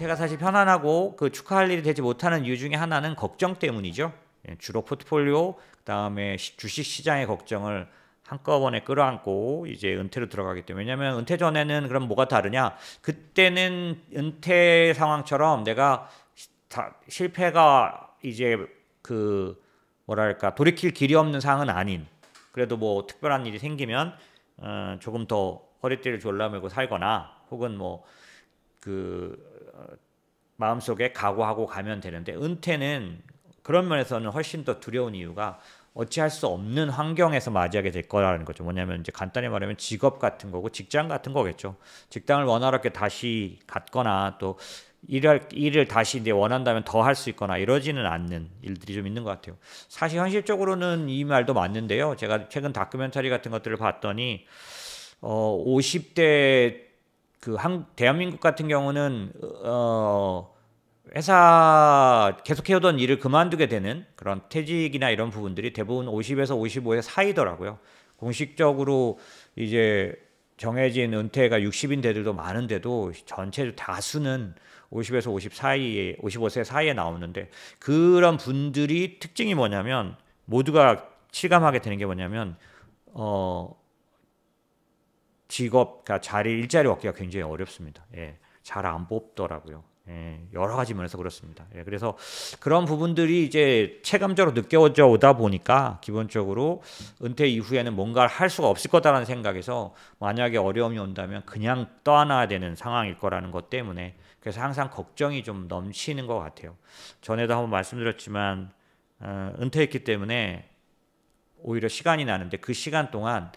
은퇴가 사실 편안하고 그 축하할 일이 되지 못하는 이유 중에 하나는 걱정 때문이죠. 예, 주로 포트폴리오, 그다음에 주식 시장의 걱정을 한꺼번에 끌어안고 이제 은퇴로 들어가기 때문에. 왜냐하면 은퇴 전에는 그럼 뭐가 다르냐? 그때는 은퇴 상황처럼 내가 실패가 이제 그 뭐랄까 돌이킬 길이 없는 상황은 아닌, 그래도 뭐 특별한 일이 생기면 조금 더 허리띠를 졸라매고 살거나 혹은 뭐 그 마음속에 각오하고 가면 되는데, 은퇴는 그런 면에서는 훨씬 더 두려운 이유가 어찌할 수 없는 환경에서 맞이하게 될 거라는 거죠. 뭐냐면 이제 간단히 말하면 직업 같은 거고 직장 같은 거겠죠. 직장을 원활하게 다시 갖거나 또 일을 다시 이제 원한다면 더 할 수 있거나 이러지는 않는 일들이 좀 있는 것 같아요. 사실 현실적으로는 이 말도 맞는데요. 제가 최근 다큐멘터리 같은 것들을 봤더니 50대 대한민국 같은 경우는 회사 계속 해오던 일을 그만두게 되는 그런 퇴직이나 이런 부분들이 대부분 50에서 55세 사이더라고요. 공식적으로 이제 정해진 은퇴가 60인 데들도 많은데도 전체 다수는 50에서 55세 사이에 나오는데, 그런 분들이 특징이 뭐냐면 모두가 실감하게 되는 게 뭐냐면 그러니까 일자리 얻기가 굉장히 어렵습니다. 예, 잘 안 뽑더라고요. 예, 여러 가지 면에서 그렇습니다. 예, 그래서 그런 부분들이 이제 체감적으로 느껴져 오다 보니까 기본적으로 은퇴 이후에는 뭔가를 할 수가 없을 거다라는 생각에서 만약에 어려움이 온다면 그냥 떠나야 되는 상황일 거라는 것 때문에, 그래서 항상 걱정이 좀 넘치는 것 같아요. 전에도 한번 말씀드렸지만 은퇴했기 때문에 오히려 시간이 나는데 그 시간 동안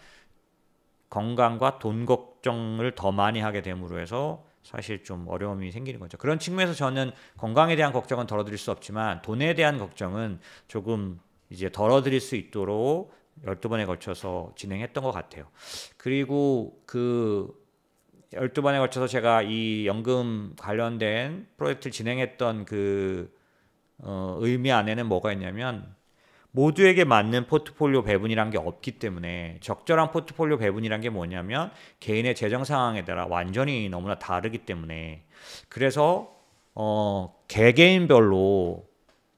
건강과 돈 걱정을 더 많이 하게 됨으로 해서 사실 좀 어려움이 생기는 거죠. 그런 측면에서 저는 건강에 대한 걱정은 덜어드릴 수 없지만 돈에 대한 걱정은 조금 이제 덜어드릴 수 있도록 12번에 걸쳐서 진행했던 것 같아요. 그리고 그 12번에 걸쳐서 제가 이 연금 관련된 프로젝트를 진행했던 그 의미 안에는 뭐가 있냐면, 모두에게 맞는 포트폴리오 배분이란 게 없기 때문에, 적절한 포트폴리오 배분이란 게 뭐냐면 개인의 재정 상황에 따라 완전히 너무나 다르기 때문에, 그래서 개개인별로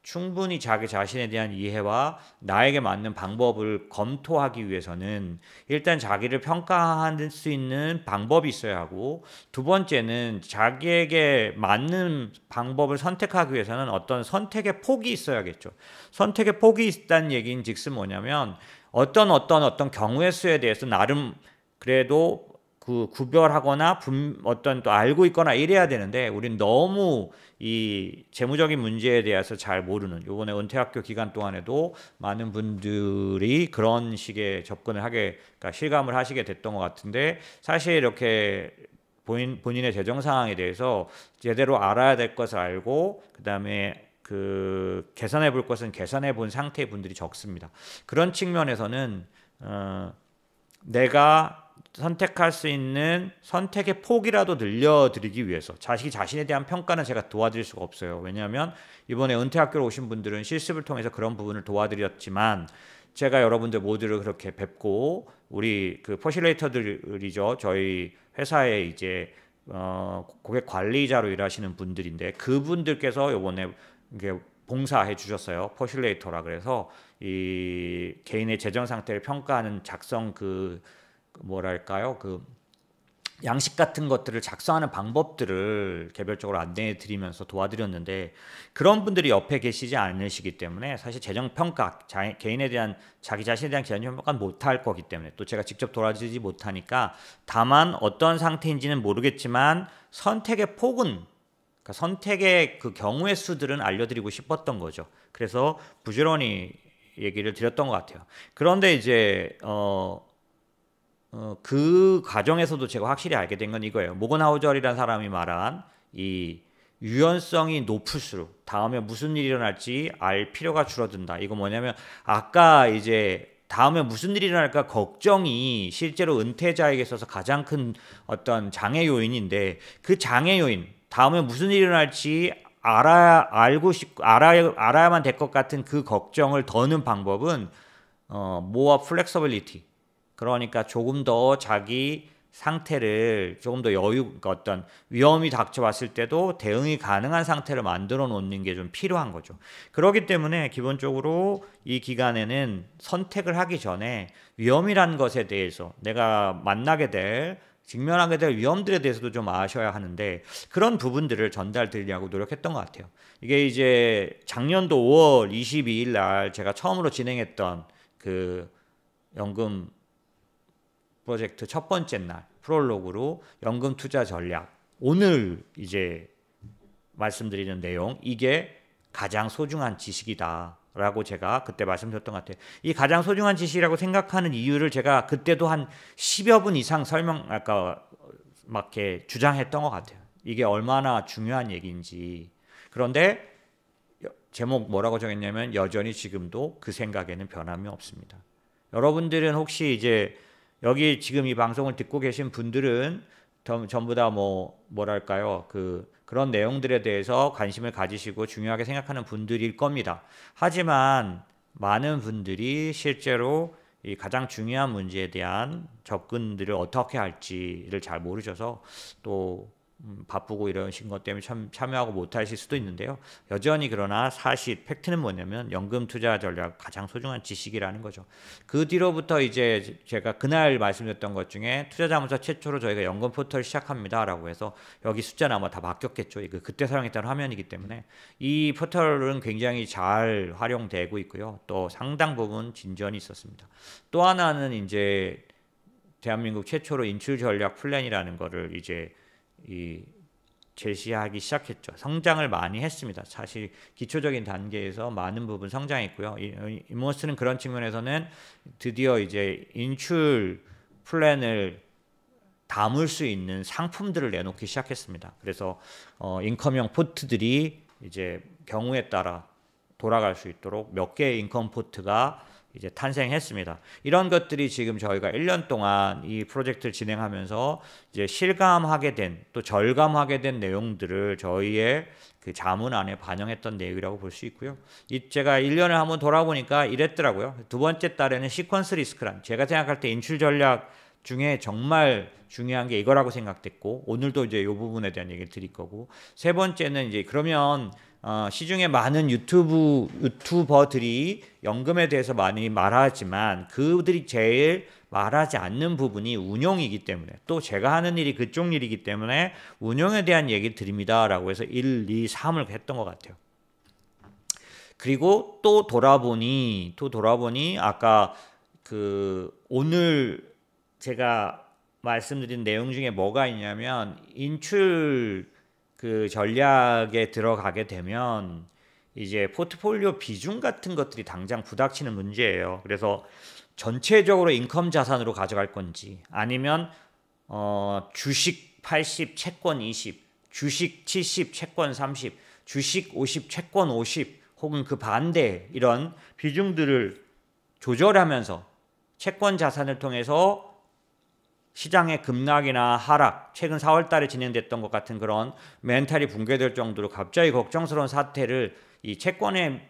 충분히 자기 자신에 대한 이해와 나에게 맞는 방법을 검토하기 위해서는 일단 자기를 평가할 수 있는 방법이 있어야 하고, 두 번째는 자기에게 맞는 방법을 선택하기 위해서는 어떤 선택의 폭이 있어야겠죠. 선택의 폭이 있다는 얘기인 즉슨 뭐냐면 어떤 경우의 수에 대해서 나름 그래도 그 구별하거나 어떤 또 알고 있거나 이래야 되는데, 우린 너무 이 재무적인 문제에 대해서 잘 모르는, 요번에 은퇴학교 기간 동안에도 많은 분들이 그런 식의 접근을 그러니까 실감을 하시게 됐던 것 같은데, 사실 이렇게 본인의 재정 상황에 대해서 제대로 알아야 될 것을 알고 그다음에 그 계산해 볼 것은 계산해 본 상태의 분들이 적습니다. 그런 측면에서는 내가 선택할 수 있는 선택의 폭이라도 늘려드리기 위해서, 자신에 대한 평가는 제가 도와드릴 수가 없어요. 왜냐하면 이번에 은퇴학교로 오신 분들은 실습을 통해서 그런 부분을 도와드렸지만, 제가 여러분들 모두를 그렇게 뵙고 우리 그 퍼실레이터들이죠, 저희 회사에 이제 고객 관리자로 일하시는 분들인데, 그분들께서 이번에 이게 봉사해 주셨어요. 퍼실레이터라 그래서 이 개인의 재정 상태를 평가하는 작성 뭐랄까요, 그 양식 같은 것들을 작성하는 방법들을 개별적으로 안내해 드리면서 도와드렸는데, 그런 분들이 옆에 계시지 않으시기 때문에 사실 재정 평가, 개인에 대한 자기 자신에 대한 재정 평가는 못할 거기 때문에, 또 제가 직접 도와드리지 못하니까, 다만 어떤 상태인지는 모르겠지만 선택의 폭은, 그러니까 선택의 그 경우의 수들은 알려드리고 싶었던 거죠. 그래서 부지런히 얘기를 드렸던 것 같아요. 그런데 이제 그 과정에서도 제가 확실히 알게 된 건 이거예요. 모건하우저리라는 사람이 말한 이 유연성이 높을수록 다음에 무슨 일이 일어날지 알 필요가 줄어든다. 이거 뭐냐면, 아까 이제 다음에 무슨 일이 일어날까 걱정이 실제로 은퇴자에게 있어서 가장 큰 어떤 장애 요인인데, 그 장애 요인, 다음에 무슨 일이 일어날지 알아야만 될 것 같은 그 걱정을 더는 방법은 more flexibility, 그러니까 조금 더 자기 상태를 조금 더 그러니까 어떤 위험이 닥쳐왔을 때도 대응이 가능한 상태를 만들어 놓는 게 좀 필요한 거죠. 그렇기 때문에 기본적으로 이 기간에는 선택을 하기 전에 위험이란 것에 대해서 내가 직면하게 될 위험들에 대해서도 좀 아셔야 하는데 그런 부분들을 전달드리려고 노력했던 것 같아요. 이게 이제 작년도 5월 22일 날 제가 처음으로 진행했던 그 연금 프로젝트 첫 번째 날 프롤로그로 연금 투자 전략, 오늘 이제 말씀드리는 내용, 이게 가장 소중한 지식이다 라고 제가 그때 말씀드렸던 것 같아요. 이 가장 소중한 지식이라고 생각하는 이유를 제가 그때도 한 10여 분 이상 아까 막 이렇게 주장했던 것 같아요. 이게 얼마나 중요한 얘기인지. 그런데 제목 뭐라고 정했냐면 여전히 지금도 그 생각에는 변함이 없습니다. 여러분들은 혹시 이제 여기 지금 이 방송을 듣고 계신 분들은 전부 다 뭐랄까요? 그런 내용들에 대해서 관심을 가지시고 중요하게 생각하는 분들일 겁니다. 하지만 많은 분들이 실제로 이 가장 중요한 문제에 대한 접근들을 어떻게 할지를 잘 모르셔서 또 바쁘고 이러신 것 때문에 참여하고 못하실 수도 있는데요. 여전히 그러나 사실 팩트는 뭐냐면 연금 투자 전략 가장 소중한 지식이라는 거죠. 그 뒤로부터 이제 제가 그날 말씀드렸던 것 중에 투자자문서 최초로 저희가 연금 포털 시작합니다라고 해서 여기 숫자는 아마 다 바뀌었겠죠. 이거 그때 사용했던 화면이기 때문에 이 포털은 굉장히 잘 활용되고 있고요. 또 상당 부분 진전이 있었습니다. 또 하나는 이제 대한민국 최초로 인출 전략 플랜이라는 거를 이제 제시하기 시작했죠. 성장을 많이 했습니다. 사실 기초적인 단계에서 많은 부분 성장했고요. 이모스는 그런 측면에서는 드디어 이제 인출 플랜을 담을 수 있는 상품들을 내놓기 시작했습니다. 그래서 인컴형 포트들이 이제 경우에 따라 돌아갈 수 있도록 몇 개의 인컴 포트가 이제 탄생했습니다. 이런 것들이 지금 저희가 1년 동안 이 프로젝트를 진행하면서 이제 실감하게 된, 또 절감하게 된 내용들을 저희의 그 자문 안에 반영했던 내용이라고 볼 수 있고요. 제가 1년을 한번 돌아보니까 이랬더라고요. 두 번째 달에는 시퀀스 리스크란, 제가 생각할 때 인출 전략 중에 정말 중요한 게 이거라고 생각됐고, 오늘도 이제 이 부분에 대한 얘기를 드릴 거고, 세 번째는 이제 그러면 시중에 많은 유튜버들이 연금에 대해서 많이 말하지만 그들이 제일 말하지 않는 부분이 운용이기 때문에, 또 제가 하는 일이 그쪽 일이기 때문에 운용에 대한 얘기를 드립니다 라고 해서 1, 2, 3을 했던 것 같아요. 그리고 또 돌아보니 아까 오늘 제가 말씀드린 내용 중에 뭐가 있냐면, 인출 전략에 들어가게 되면 이제 포트폴리오 비중 같은 것들이 당장 부닥치는 문제예요. 그래서 전체적으로 인컴 자산으로 가져갈 건지, 아니면 주식 80, 채권 20, 주식 70, 채권 30, 주식 50, 채권 50, 혹은 그 반대 이런 비중들을 조절하면서 채권 자산을 통해서 시장의 급락이나 하락, 최근 4월 달에 진행됐던 것 같은 그런 멘탈이 붕괴될 정도로 갑자기 걱정스러운 사태를 이 채권의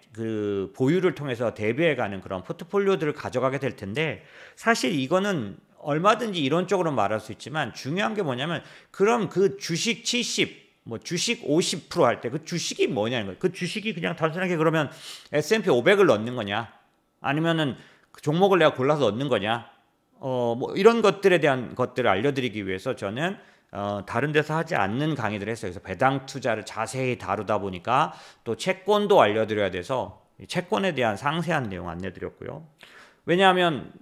보유를 통해서 대비해가는 그런 포트폴리오들을 가져가게 될 텐데, 사실 이거는 얼마든지 이론적으로 말할 수 있지만 중요한 게 뭐냐면, 그럼 그 주식 70, 주식 50% 할 때 그 주식이 뭐냐는 거예요. 그 주식이 그냥 단순하게 그러면 S&P 500을 넣는 거냐, 아니면은 그 종목을 내가 골라서 넣는 거냐, 이런 것들에 대한 것들을 알려드리기 위해서 저는 다른 데서 하지 않는 강의들을 했어요. 그래서 배당 투자를 자세히 다루다 보니까 또 채권도 알려드려야 돼서 채권에 대한 상세한 내용 안내드렸고요. 왜냐하면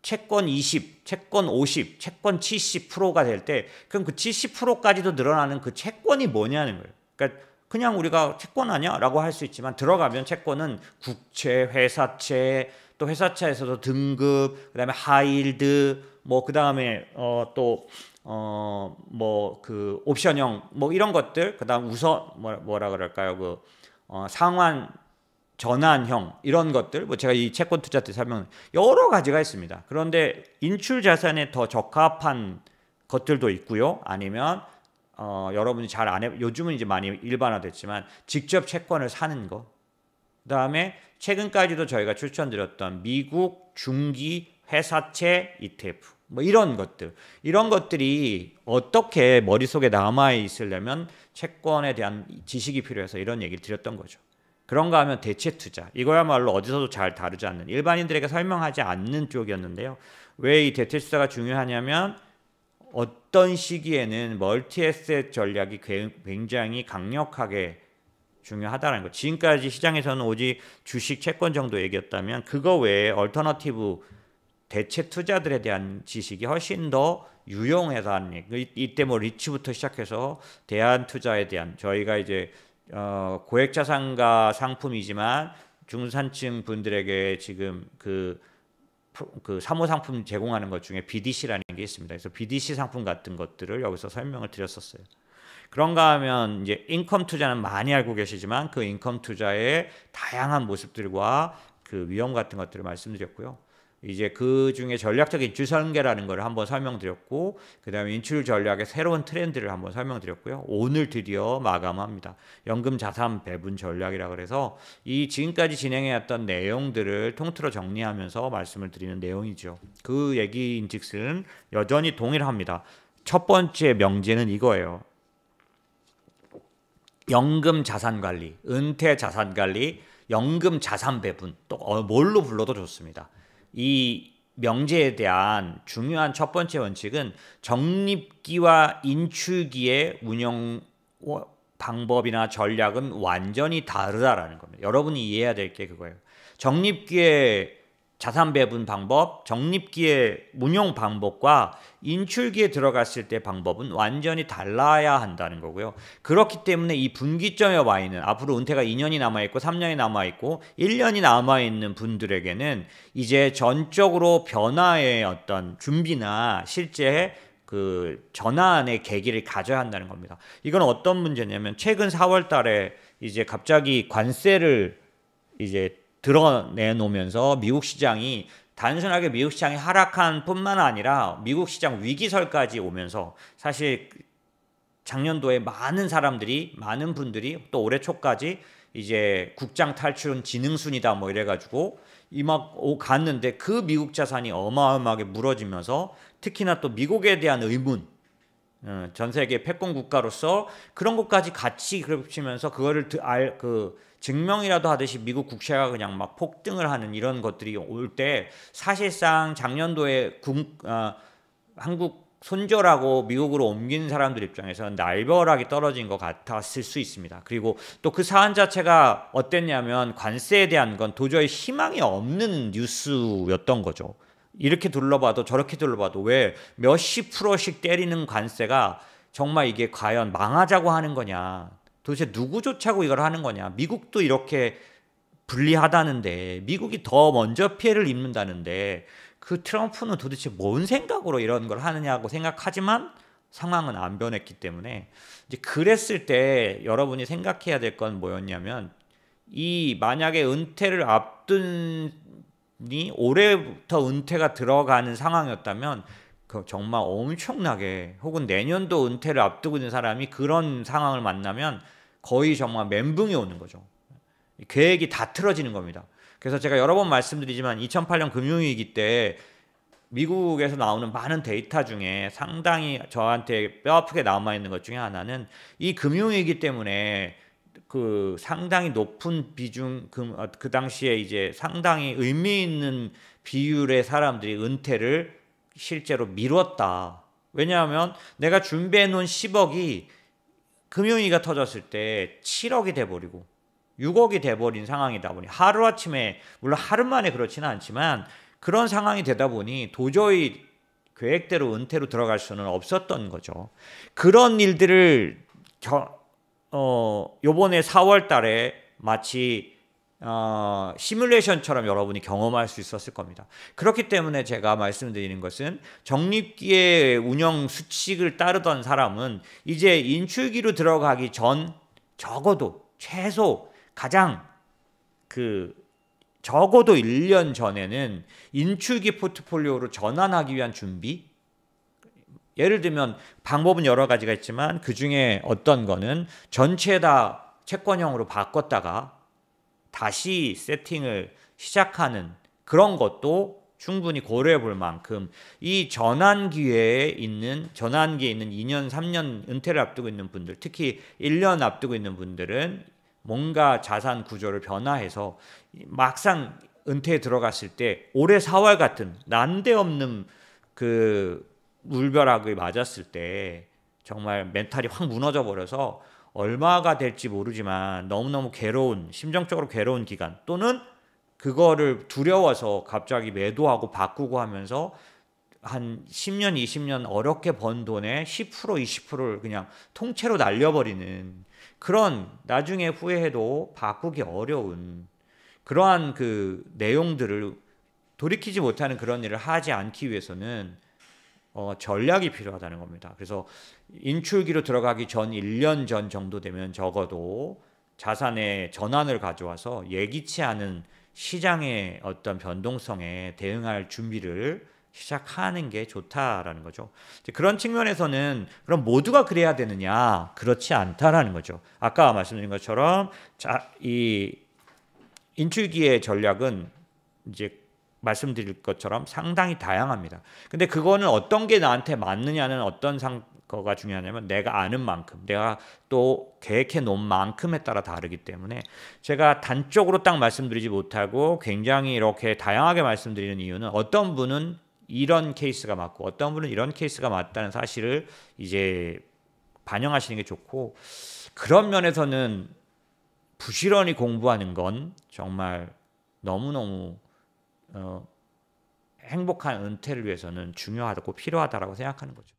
채권 20, 채권 50, 채권 70%가 될 때 그럼 그 70%까지도 늘어나는 그 채권이 뭐냐는 거예요. 그러니까 그냥 우리가 채권 아니야? 라고 할 수 있지만, 들어가면 채권은 국채, 회사채, 또 회사채에서도 등급, 그다음에 하이힐드, 그다음에 옵션형 이런 것들, 그다음 우선 뭐라 그럴까요? 상환 전환형 이런 것들, 제가 이 채권 투자 때 설명 여러 가지가 있습니다. 그런데 인출 자산에 더 적합한 것들도 있고요. 아니면 여러분이 잘 안 해, 요즘은 이제 많이 일반화됐지만 직접 채권을 사는 거. 그다음에 최근까지도 저희가 추천드렸던 미국 중기 회사채 ETF, 뭐 이런 것들이 어떻게 머릿속에 남아 있으려면 채권에 대한 지식이 필요해서 이런 얘기를 드렸던 거죠. 그런가 하면 대체 투자, 이거야말로 어디서도 잘 다루지 않는, 일반인들에게 설명하지 않는 쪽이었는데요. 왜 이 대체 투자가 중요하냐면 어떤 시기에는 멀티에셋 전략이 굉장히 강력하게 중요하다는 거. 지금까지 시장에서는 오직 주식, 채권 정도 얘기였다면 그거 외에 얼터너티브 대체 투자들에 대한 지식이 훨씬 더 유용하다는 얘기. 이때 뭐 리츠부터 시작해서 대안 투자에 대한, 저희가 이제 고액자산가 상품이지만 중산층 분들에게 지금 그 사모상품 제공하는 것 중에 BDC라는 게 있습니다. 그래서 BDC 상품 같은 것들을 여기서 설명을 드렸었어요. 그런가 하면 이제 인컴 투자는 많이 알고 계시지만 그 인컴 투자의 다양한 모습들과 그 위험 같은 것들을 말씀드렸고요. 이제 그 중에 전략적 인출 설계라는 걸 한번 설명드렸고, 그 다음에 인출 전략의 새로운 트렌드를 한번 설명드렸고요. 오늘 드디어 마감합니다. 연금 자산 배분 전략이라 그래서 이 지금까지 진행해왔던 내용들을 통틀어 정리하면서 말씀을 드리는 내용이죠. 그 얘기인즉슨 여전히 동일합니다. 첫 번째 명제는 이거예요. 연금 자산 관리, 은퇴 자산 관리, 연금 자산 배분, 또 뭘로 불러도 좋습니다. 이 명제에 대한 중요한 첫 번째 원칙은 적립기와 인출기의 운영 방법이나 전략은 완전히 다르다라는 겁니다. 여러분이 이해해야 될 게 그거예요. 적립기의 자산 배분 방법, 적립기의 운용 방법과 인출기에 들어갔을 때 방법은 완전히 달라야 한다는 거고요. 그렇기 때문에 이 분기점에 와 있는, 앞으로 은퇴가 2년이 남아있고 3년이 남아있고 1년이 남아있는 분들에게는 이제 전적으로 변화의 어떤 준비나 실제 그 전환의 계기를 가져야 한다는 겁니다. 이건 어떤 문제냐면 최근 4월 달에 이제 갑자기 관세를 이제 드러내놓으면서 미국 시장이 단순하게 미국 시장이 하락한 뿐만 아니라 미국 시장 위기설까지 오면서 사실 작년도에 많은 분들이 또 올해 초까지 이제 국장 탈출은 지능순이다 뭐 이래가지고 막 갔는데 그 미국 자산이 어마어마하게 무너지면서 특히나 또 미국에 대한 의문, 전 세계 패권 국가로서 그런 것까지 같이 그치면서 그거를 증명이라도 하듯이 미국 국채가 그냥 막 폭등을 하는 이런 것들이 올 때 사실상 작년도에 한국 손절하고 미국으로 옮긴 사람들 입장에서는 날벼락이 떨어진 것 같았을 수 있습니다. 그리고 또 그 사안 자체가 어땠냐면 관세에 대한 건 도저히 희망이 없는 뉴스였던 거죠. 이렇게 둘러봐도 저렇게 둘러봐도 왜 몇십 %씩 때리는 관세가 정말 이게 과연 망하자고 하는 거냐, 도대체 누구 좋자고 이걸 하는 거냐, 미국도 이렇게 불리하다는데, 미국이 더 먼저 피해를 입는다는데 그 트럼프는 도대체 뭔 생각으로 이런 걸 하느냐고 생각하지만 상황은 안 변했기 때문에 이제 그랬을 때 여러분이 생각해야 될 건 뭐였냐면, 이 만약에 은퇴를 앞둔 올해부터 은퇴가 들어가는 상황이었다면 정말 엄청나게, 혹은 내년도 은퇴를 앞두고 있는 사람이 그런 상황을 만나면 거의 정말 멘붕이 오는 거죠. 계획이 다 틀어지는 겁니다. 그래서 제가 여러 번 말씀드리지만 2008년 금융위기 때 미국에서 나오는 많은 데이터 중에 상당히 저한테 뼈아프게 남아있는 것 중에 하나는 이 금융위기 때문에 그 상당히 높은 비중, 그 당시에 이제 상당히 의미 있는 비율의 사람들이 은퇴를 실제로 미뤘다. 왜냐하면 내가 준비해 놓은 10억이 금융위기가 터졌을 때 7억이 돼버리고 6억이 돼버린 상황이다 보니, 하루아침에, 물론 하루 만에 그렇지는 않지만 그런 상황이 되다 보니 도저히 계획대로 은퇴로 들어갈 수는 없었던 거죠. 그런 일들을 요번에 4월 달에 마치 시뮬레이션처럼 여러분이 경험할 수 있었을 겁니다. 그렇기 때문에 제가 말씀드리는 것은, 적립기의 운영 수칙을 따르던 사람은 이제 인출기로 들어가기 전 적어도 최소 가장 적어도 1년 전에는 인출기 포트폴리오로 전환하기 위한 준비, 예를 들면 방법은 여러 가지가 있지만 그 중에 어떤 거는 전체 다 채권형으로 바꿨다가 다시 세팅을 시작하는 그런 것도 충분히 고려해 볼 만큼 이 전환기에 있는 2년, 3년 은퇴를 앞두고 있는 분들, 특히 1년 앞두고 있는 분들은 뭔가 자산 구조를 변화해서 막상 은퇴에 들어갔을 때 올해 4월 같은 난데없는 그 물벼락을 맞았을 때 정말 멘탈이 확 무너져 버려서 얼마가 될지 모르지만 너무너무 괴로운, 심정적으로 괴로운 기간, 또는 그거를 두려워서 갑자기 매도하고 바꾸고 하면서 한 10년, 20년 어렵게 번 돈의 10%, 20%를 그냥 통째로 날려버리는 그런, 나중에 후회해도 바꾸기 어려운 그러한 그 내용들을 돌이키지 못하는 그런 일을 하지 않기 위해서는 전략이 필요하다는 겁니다. 그래서 인출기로 들어가기 전 1년 전 정도 되면 적어도 자산의 전환을 가져와서 예기치 않은 시장의 어떤 변동성에 대응할 준비를 시작하는 게 좋다라는 거죠. 그런 측면에서는 그럼 모두가 그래야 되느냐? 그렇지 않다라는 거죠. 아까 말씀드린 것처럼 이 인출기의 전략은 이제 말씀드릴 것처럼 상당히 다양합니다. 근데 그거는 어떤 게 나한테 맞느냐는 어떤 거가 중요하냐면 내가 아는 만큼, 내가 또 계획해 놓은 만큼에 따라 다르기 때문에 제가 단적으로 딱 말씀드리지 못하고 굉장히 이렇게 다양하게 말씀드리는 이유는 어떤 분은 이런 케이스가 맞고 어떤 분은 이런 케이스가 맞다는 사실을 이제 반영하시는 게 좋고, 그런 면에서는 부지런히 공부하는 건 정말 너무너무 행복한 은퇴를 위해서는 중요하다고 필요하다라고 생각하는 거죠.